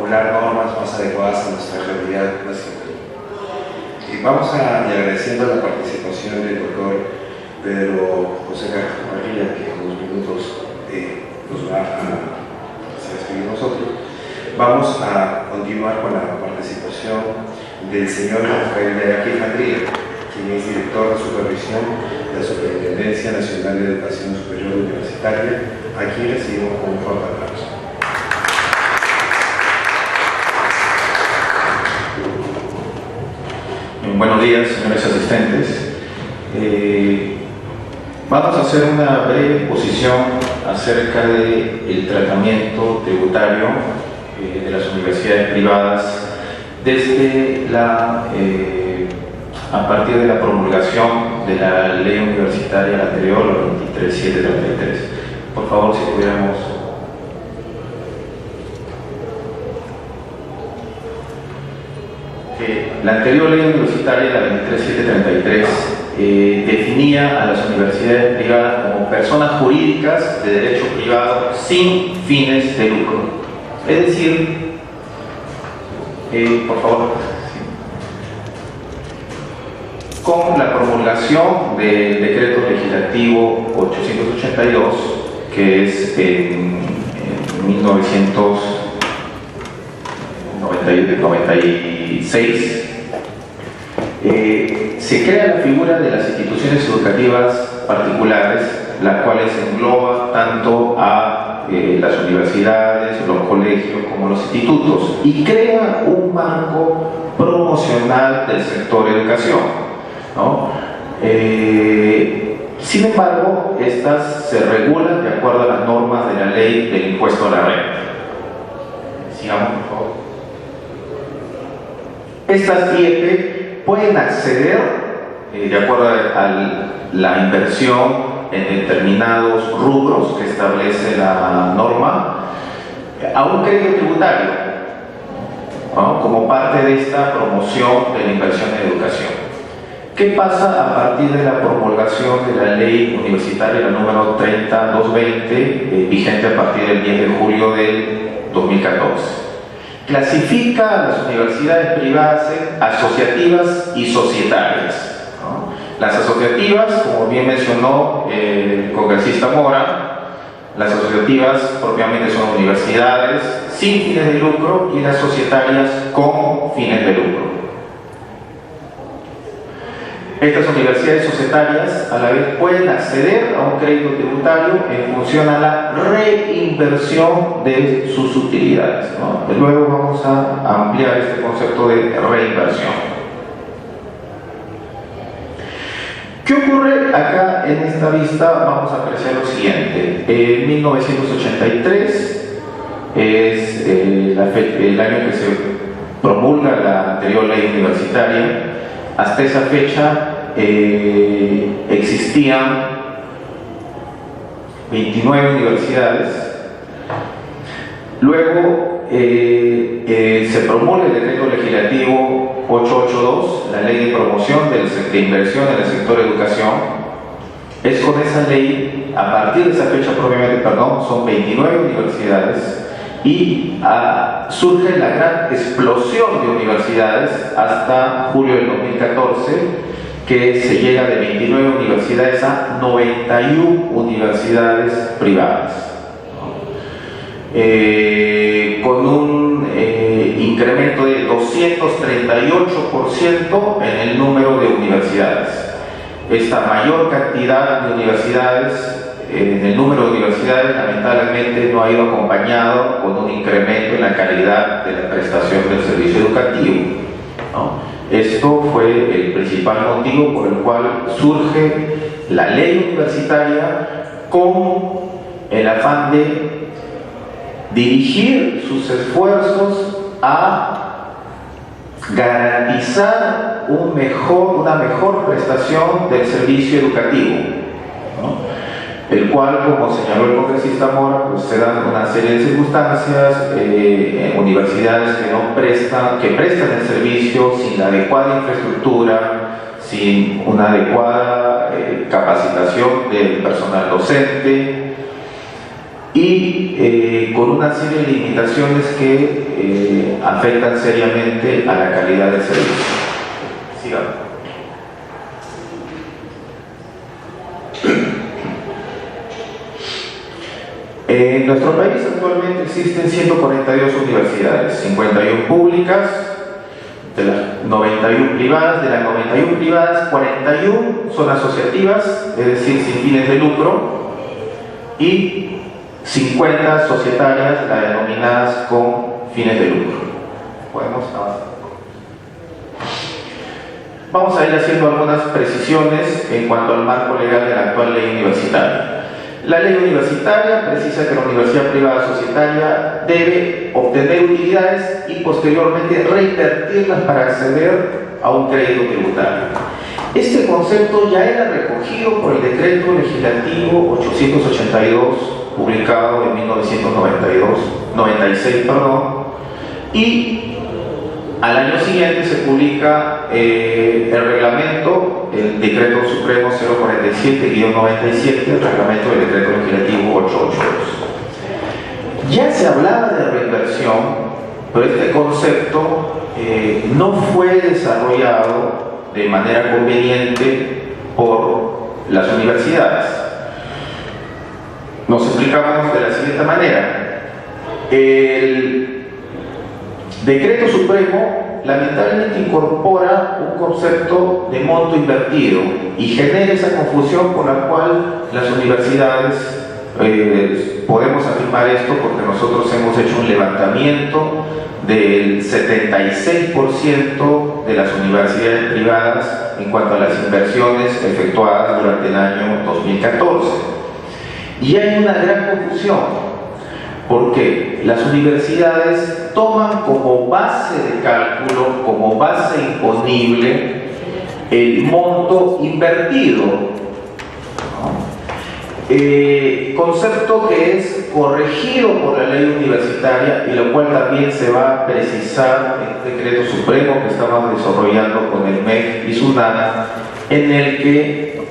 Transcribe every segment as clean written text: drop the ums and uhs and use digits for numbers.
formular normas más adecuadas a nuestra realidad nacional. Y vamos agradeciendo la participación del doctor Pedro José Carlos María, que en unos minutos nos va a despedir nosotros. Vamos a continuar con la participación del señor Rafael Leakil Matria, quien es director de supervisión de la Superintendencia Nacional de Educación Superior Universitaria, a quien recibimos con un fuerte aplauso. Buenos días, señores asistentes. Vamos a hacer una breve exposición acerca del tratamiento tributario de las universidades privadas desde a partir de la promulgación de la ley universitaria anterior, la 23733. Por favor, si pudiéramos. La anterior ley universitaria, la 23733, definía a las universidades privadas como personas jurídicas de derecho privado sin fines de lucro. Es decir, por favor, con la promulgación del decreto legislativo 882, que es en 1996, se crea la figura de las instituciones educativas particulares, las cuales engloba tanto a las universidades, los colegios como los institutos, y crea un marco promocional del sector educación, ¿no? Sin embargo, estas se regulan de acuerdo a las normas de la ley del impuesto a la renta. Sigamos, por favor. Estas IEP pueden acceder, de acuerdo a la inversión en determinados rubros que establece la norma, a un crédito tributario, ¿no?, como parte de esta promoción de la inversión en educación. ¿Qué pasa a partir de la promulgación de la ley universitaria, la número 30220, vigente a partir del 10 de julio del 2014? Clasifica a las universidades privadas en asociativas y societarias, ¿no? Las asociativas, como bien mencionó el congresista Mora, las asociativas propiamente son universidades sin fines de lucro y las societarias con fines de lucro. Estas universidades societarias a la vez pueden acceder a un crédito tributario en función a la reinversión de sus utilidades, ¿no? Luego vamos a ampliar este concepto de reinversión. ¿Qué ocurre acá en esta vista? Vamos a apreciar lo siguiente. En 1983 es el año que se promulga la anterior ley universitaria. Hasta esa fecha existían 29 universidades. Luego se promulga el decreto legislativo 882, la ley de promoción de inversión en el sector educación. Es con esa ley, a partir de esa fecha propiamente, son 29 universidades. Y surge la gran explosión de universidades hasta julio del 2014, que se llega de 29 universidades a 91 universidades privadas, con un incremento de 238% en el número de universidades. Esta mayor cantidad de universidades, en el número de universidades, lamentablemente no ha ido acompañado con un incremento en la calidad de la prestación del servicio educativo, ¿no? Esto fue el principal motivo por el cual surge la ley universitaria con el afán de dirigir sus esfuerzos a garantizar una mejor prestación del servicio educativo, ¿no?, el cual, como señaló el congresista Mora, pues se dan una serie de circunstancias, universidades que prestan el servicio sin la adecuada infraestructura, sin una adecuada capacitación del personal docente, y con una serie de limitaciones que afectan seriamente a la calidad del servicio. Sigamos. En nuestro país actualmente existen 142 universidades, 51 públicas, de las 91 privadas. De las 91 privadas, 41 son asociativas, es decir, sin fines de lucro, y 50 societarias, las denominadas con fines de lucro. Podemos avanzar. Vamos a ir haciendo algunas precisiones en cuanto al marco legal de la actual ley universitaria. La ley universitaria precisa que la universidad privada societaria debe obtener utilidades y posteriormente reinvertirlas para acceder a un crédito tributario. Este concepto ya era recogido por el decreto legislativo 882, publicado en 1996, y al año siguiente se publica el reglamento, el decreto supremo 047-97, el reglamento del decreto legislativo 882. Ya se hablaba de reinversión, pero este concepto no fue desarrollado de manera conveniente por las universidades. Nos explicamos de la siguiente manera. El Decreto Supremo lamentablemente incorpora un concepto de monto invertido y genera esa confusión por la cual las universidades, podemos afirmar esto porque nosotros hemos hecho un levantamiento del 76% de las universidades privadas en cuanto a las inversiones efectuadas durante el año 2014. Y hay una gran confusión, porque las universidades toman como base de cálculo, como base imponible, el monto invertido, ¿no? Concepto que es corregido por la ley universitaria y lo cual también se va a precisar en el decreto supremo que estamos desarrollando con el MEC y SUNAT, en el que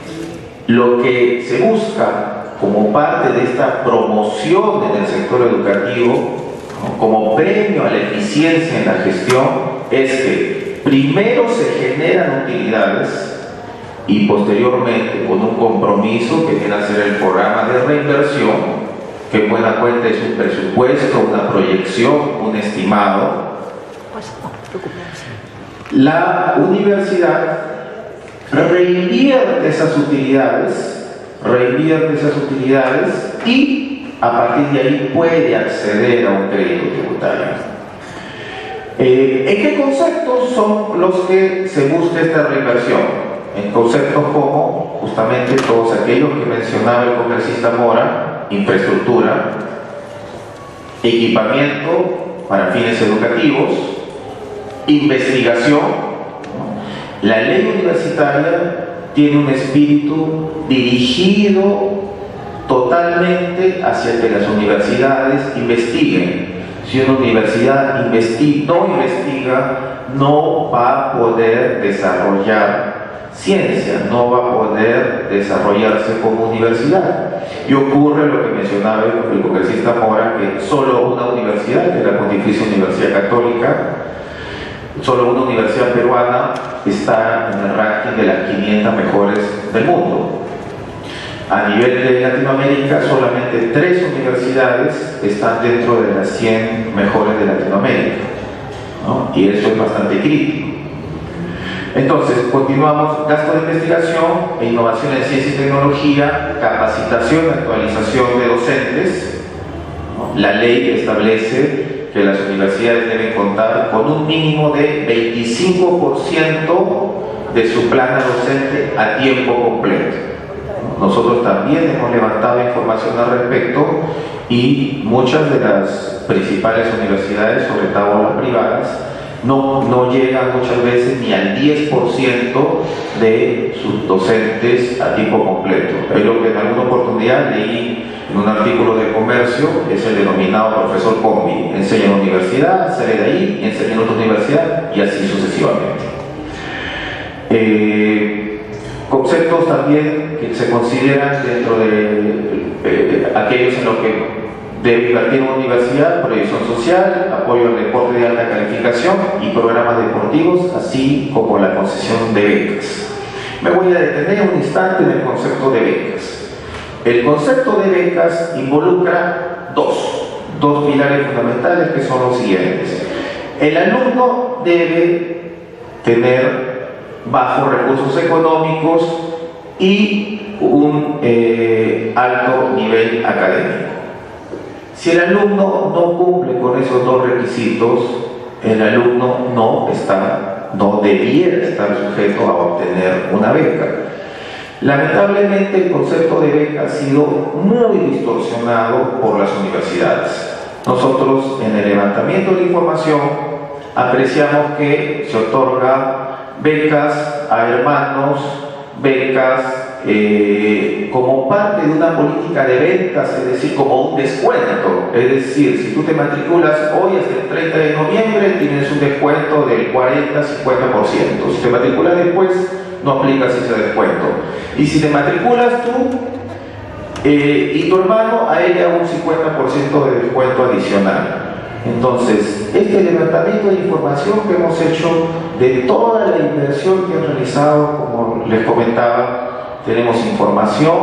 lo que se busca como parte de esta promoción en el sector educativo, ¿no?, como premio a la eficiencia en la gestión, es que primero se generan utilidades y posteriormente, con un compromiso que viene a ser el programa de reinversión, que buena cuenta es un presupuesto, una proyección, un estimado, la universidad reinvierte esas utilidades y a partir de ahí puede acceder a un crédito tributario. ¿En qué conceptos son los que se busca esta reinversión? En conceptos como justamente todos aquellos que mencionaba el congresista Mora: infraestructura, equipamiento para fines educativos, investigación. La ley universitaria tiene un espíritu dirigido totalmente hacia que las universidades investiguen. Si una universidad no investiga, no va a poder desarrollar ciencia, no va a poder desarrollarse como universidad. Y ocurre lo que mencionaba el congresista Mora, que solo una universidad, que es la Pontificia Universidad Católica, solo una universidad peruana está en el ranking de las 500 mejores del mundo. A nivel de Latinoamérica, solamente 3 universidades están dentro de las 100 mejores de Latinoamérica, ¿no? Y eso es bastante crítico. Entonces, continuamos: gasto de investigación e innovación en ciencia y tecnología, capacitación y actualización de docentes, ¿no? La ley establece que las universidades deben contar con un mínimo de 25% de su plana docente a tiempo completo. Nosotros también hemos levantado información al respecto y muchas de las principales universidades, sobre todo las privadas, no llegan muchas veces ni al 10% de sus docentes a tiempo completo. Es lo que en alguna oportunidad leí en un artículo de Comercio, es el denominado profesor combi: enseña en la universidad, sale de ahí, enseña en otra universidad y así sucesivamente. Conceptos también que se consideran dentro de aquellos en los que debe invertir en una universidad, proyección social, apoyo al deporte de alta calificación y programas deportivos, así como la concesión de becas. Me voy a detener un instante en el concepto de becas. El concepto de becas involucra dos pilares fundamentales, que son los siguientes. El alumno debe tener bajos recursos económicos y un alto nivel académico. Si el alumno no cumple con esos dos requisitos, el alumno no debiera estar sujeto a obtener una beca. Lamentablemente, el concepto de beca ha sido muy distorsionado por las universidades. Nosotros, en el levantamiento de la información, apreciamos que se otorga becas a hermanos, becas como parte de una política de ventas, es decir, como un descuento. Es decir, si tú te matriculas hoy hasta el 30 de noviembre, tienes un descuento del 40-50%. Si te matriculas después, no aplicas ese descuento. Y si te matriculas tú y tu hermano, a ella un 50% de descuento adicional. Entonces, este levantamiento de información que hemos hecho de toda la inversión que han realizado, como les comentaba, tenemos información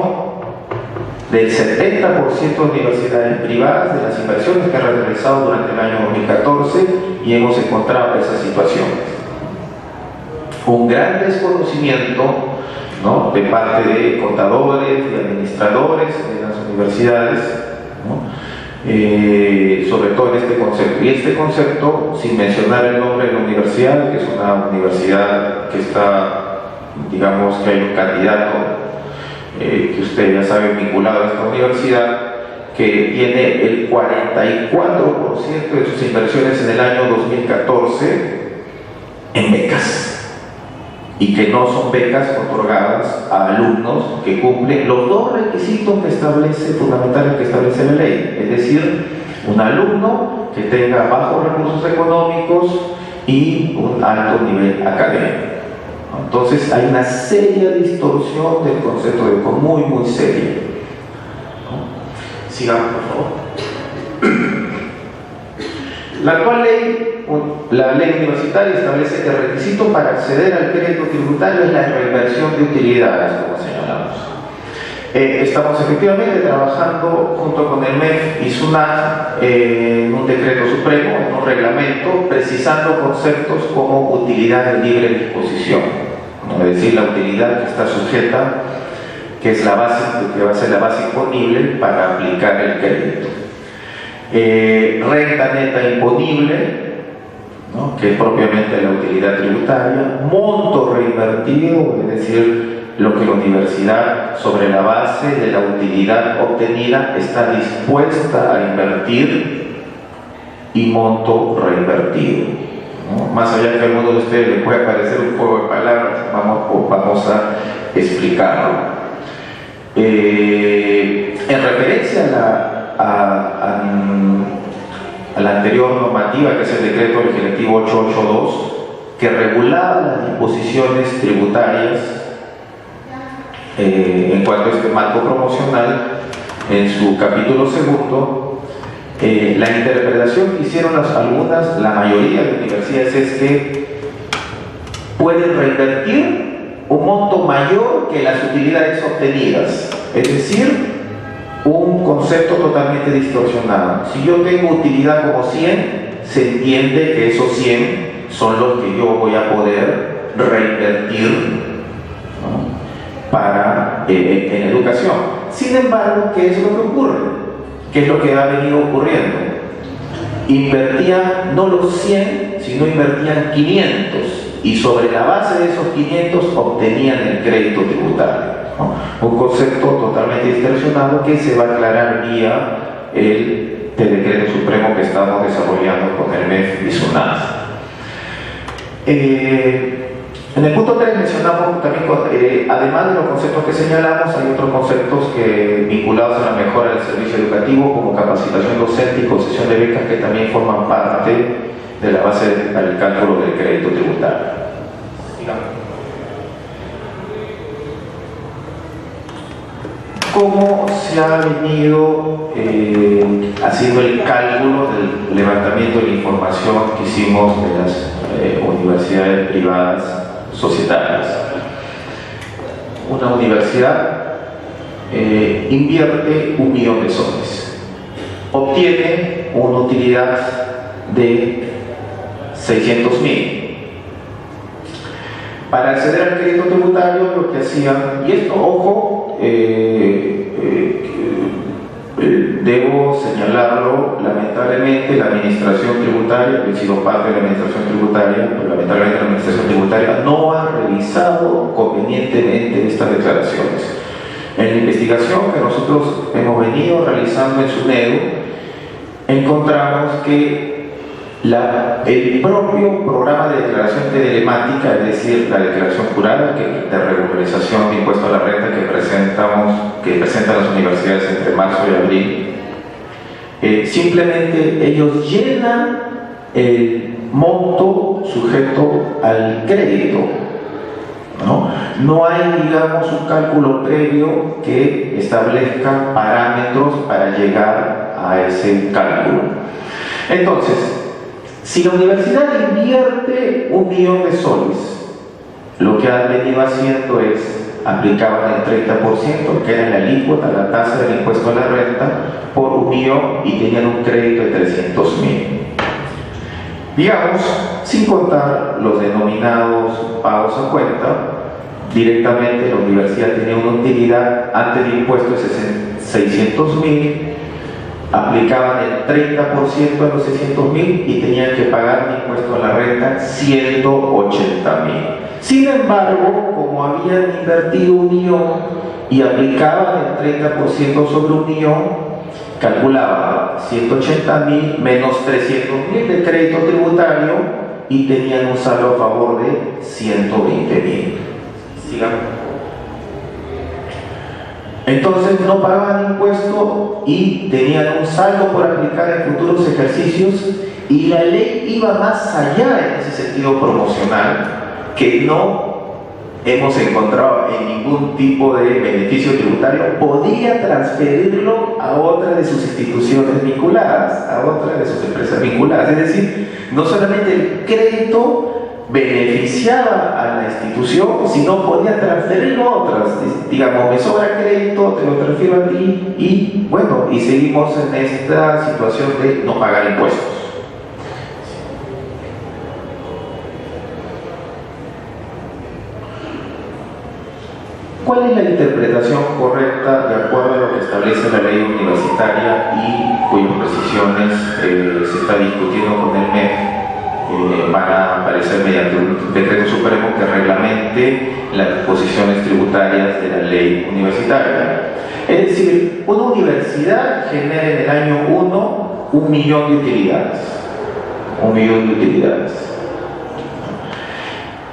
del 70% de universidades privadas, de las inversiones que han realizado durante el año 2014, y hemos encontrado esa situación. Un gran desconocimiento, ¿no?, de parte de contadores y administradores de las universidades, ¿no?, sobre todo en este concepto. Y este concepto, sin mencionar el nombre de la universidad, que es una universidad que está, digamos que hay un candidato que usted ya sabe vinculado a esta universidad, que tiene el 44% de sus inversiones en el año 2014 en becas, y que no son becas otorgadas a alumnos que cumplen los dos requisitos fundamentales que establece la ley, es decir, un alumno que tenga bajos recursos económicos y un alto nivel académico. Entonces hay una seria distorsión del concepto de beca, muy seria. Sigamos, por favor. La actual ley, la ley universitaria, establece que el requisito para acceder al crédito tributario es la reinversión de utilidades, como señalamos. Estamos efectivamente trabajando junto con el MEF y SUNAT en un decreto supremo, en un reglamento, precisando conceptos como utilidad de libre disposición, ¿no?, es decir, la utilidad que está sujeta, que es la base, que va a ser la base imponible para aplicar el crédito. Renta neta imponible, ¿no?, que es propiamente la utilidad tributaria. Monto reinvertido, es decir, lo que la universidad, sobre la base de la utilidad obtenida, está dispuesta a invertir, y monto reinvertido, ¿no? Más allá que a alguno de ustedes le puede parecer un juego de palabras, vamos a explicarlo. En referencia a la anterior normativa, que es el decreto legislativo 882, que regulaba las disposiciones tributarias en cuanto a este marco promocional, en su capítulo segundo, la interpretación que hicieron la mayoría de universidades es que pueden reinvertir un monto mayor que las utilidades obtenidas, es decir, un concepto totalmente distorsionado. Si yo tengo utilidad como 100, se entiende que esos 100 son los que yo voy a poder reinvertir, ¿no?, para en educación. Sin embargo, ¿qué es lo que ocurre? ¿Qué es lo que ha venido ocurriendo? Invertían no los 100, sino invertían 500, y sobre la base de esos 500 obtenían el crédito tributario, ¿no? Un concepto totalmente distorsionado que se va a aclarar vía el decreto supremo que estamos desarrollando con el MEF y SUNAT. En el punto 3 mencionamos también, además de los conceptos que señalamos, hay otros conceptos vinculados a la mejora del servicio educativo, como capacitación docente y concesión de becas, que también forman parte de la base del cálculo del crédito tributario. cómo se ha venido haciendo el cálculo del levantamiento de la información que hicimos de las universidades privadas societarias. Una universidad invierte 1 millón de soles, obtiene una utilidad de 600.000. Para acceder al crédito tributario, lo que hacían, y esto, ojo, debo señalarlo, lamentablemente la administración tributaria, he sido parte de la administración tributaria, pero lamentablemente la administración tributaria no ha revisado convenientemente estas declaraciones. En la investigación que nosotros hemos venido realizando en SUNEDU, encontramos que el propio programa de declaración telemática, es decir, la declaración jurada de regularización de impuesto a la renta que presentan las universidades entre marzo y abril, simplemente ellos llenan el monto sujeto al crédito. No hay, digamos, un cálculo previo que establezca parámetros para llegar a ese cálculo. Entonces, si la universidad invierte 1 millón de soles, lo que han venido haciendo es aplicaban el 30%, que era la alícuota, la tasa del impuesto a la renta, por 1 millón y tenían un crédito de 300.000. Digamos, sin contar los denominados pagos a cuenta, directamente la universidad tenía una utilidad antes del impuesto de 600.000, aplicaban el 30% a los 600.000 y tenían que pagar un impuesto a la renta 180.000. Sin embargo, como habían invertido 1 millón y aplicaban el 30% sobre 1 millón, calculaban 180.000 menos 300.000 de crédito tributario y tenían un saldo a favor de 120.000. Sigamos. Entonces no pagaban impuesto y tenían un saldo por aplicar en futuros ejercicios, y la ley iba más allá en ese sentido promocional, que no hemos encontrado en ningún tipo de beneficio tributario. Podía transferirlo a otra de sus instituciones vinculadas, a otra de sus empresas vinculadas. Es decir, no solamente el crédito beneficiaba a la institución, sino podía transferirlo a otras. Digamos, me sobra crédito, te lo transfiero a ti, y bueno, y seguimos en esta situación de no pagar impuestos. ¿Cuál es la interpretación correcta de acuerdo a lo que establece la ley universitaria y cuyas precisiones se está discutiendo con el MEF? Van a aparecer mediante un decreto supremo que reglamente las disposiciones tributarias de la ley universitaria. Es decir, una universidad genera en el año 1 1 millón de utilidades. 1 millón de utilidades.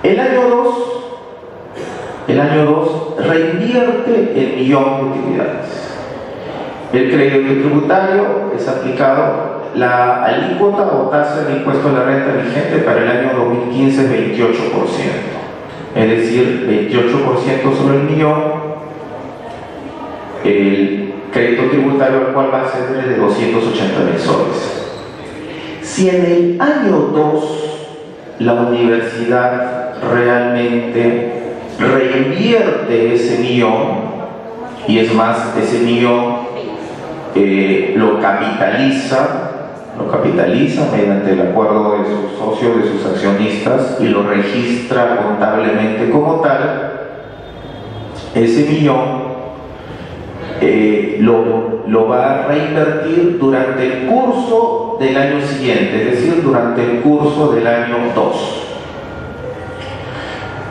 El año 2 reinvierte el millón de utilidades. El crédito tributario es aplicado. La alícuota o tasa del impuesto a la renta vigente para el año 2015 es 28%. Es decir, 28% sobre el millón. El crédito tributario al cual va a ser de 280.000 soles. Si en el año 2 la universidad realmente reinvierte ese millón, y es más, ese millón lo capitaliza mediante el acuerdo de sus socios, de sus accionistas, y lo registra contablemente como tal, ese millón lo va a reinvertir durante el curso del año siguiente, es decir, durante el curso del año 2.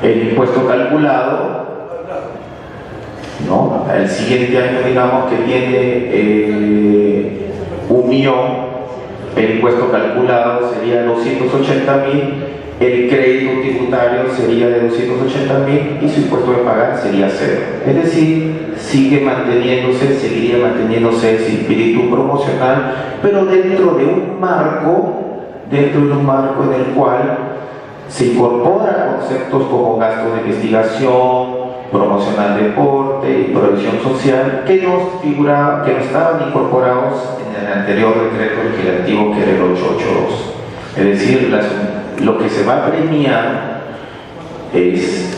El impuesto calculado, ¿no? El siguiente año, digamos que tiene 1 millón, el impuesto calculado sería 280.000, el crédito tributario sería de 280.000 y su impuesto de pagar sería 0. Es decir, seguiría manteniéndose ese espíritu promocional, pero dentro de un marco en el cual se incorporan conceptos como gastos de investigación, promocionar deporte y protección social, que no estaban incorporados en el anterior decreto legislativo, que era el 882. Es decir, lo que se va a premiar es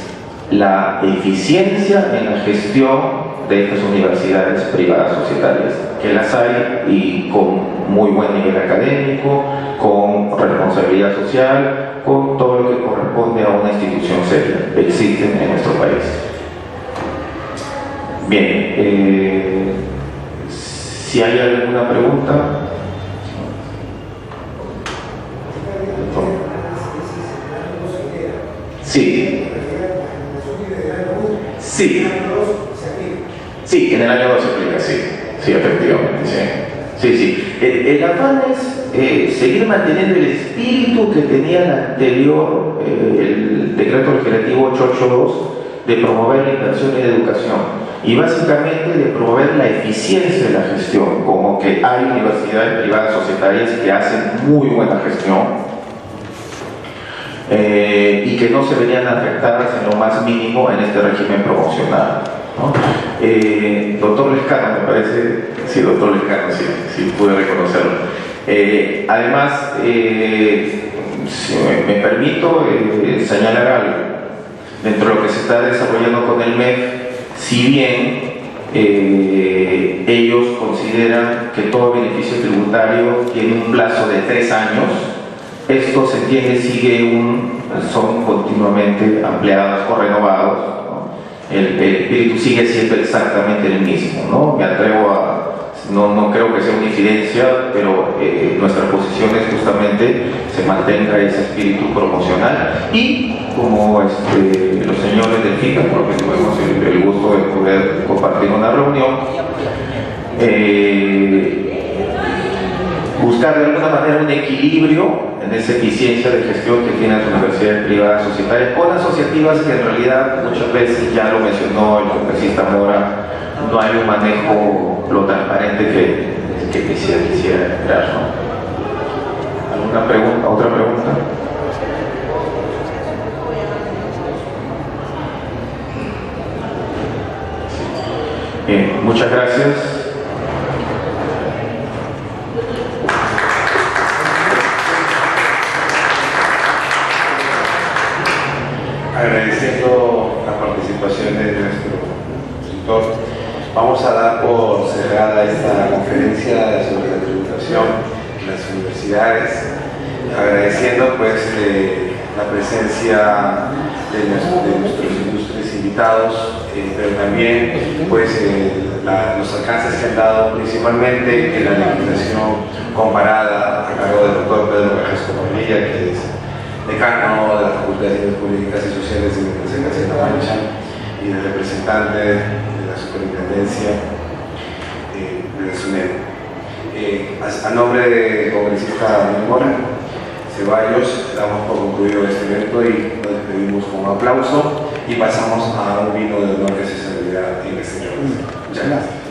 la eficiencia en la gestión de estas universidades privadas societarias, que las hay y con muy buen nivel académico, con responsabilidad social, con todo lo que corresponde a una institución seria. Existen en nuestro país. Bien, si hay alguna pregunta. Sí. Sí. Sí, en el año 2 se aplica, sí, efectivamente, sí. El afán es seguir manteniendo el espíritu que tenía el anterior, el decreto legislativo 882, de promover la inversión en educación y básicamente de promover la eficiencia de la gestión, como que hay universidades privadas societarias que hacen muy buena gestión, y que no se verían afectadas en lo más mínimo en este régimen promocional, ¿no? Doctor Lescano, me parece, sí, doctor Lescano, sí pude reconocerlo. Además, si me permito señalar algo, dentro de lo que se está desarrollando con el MEF, si bien ellos consideran que todo beneficio tributario tiene un plazo de 3 años, esto se entiende, son continuamente ampliados o renovados, ¿no? El espíritu sigue siendo exactamente el mismo, ¿no? Me atrevo a, no creo que sea una incidencia, pero nuestra posición es justamente se mantenga ese espíritu promocional y como los señores del FICA, por lo que tuvimos el gusto de poder compartir una reunión, buscar de alguna manera un equilibrio en esa eficiencia de gestión que tienen las universidades privadas societarias con asociativas, que en realidad muchas veces, ya lo mencionó el congresista Mora, no hay un manejo lo transparente que quisiera esperar, ¿no? ¿Alguna pregunta? ¿Otra pregunta? Bien, muchas gracias. Agradeciendo la participación de nuestro tutor, vamos a dar por cerrada esta conferencia sobre la tributación en las universidades, agradeciendo pues la presencia de nuestros ilustres invitados, pero también pues los alcances que han dado principalmente en la legislación comparada a cargo del doctor Pedro Carrasco Bonilla, que es decano de la Facultad de Ciencias Políticas y Sociales de la Universidad de Castilla-La Mancha y del representante de la Superintendencia de la SUNED. A nombre del congresista Mora Ceballos, damos por concluido este evento y nos despedimos con un aplauso y pasamos a un vino de honor que se servirá en este evento. Muchas gracias.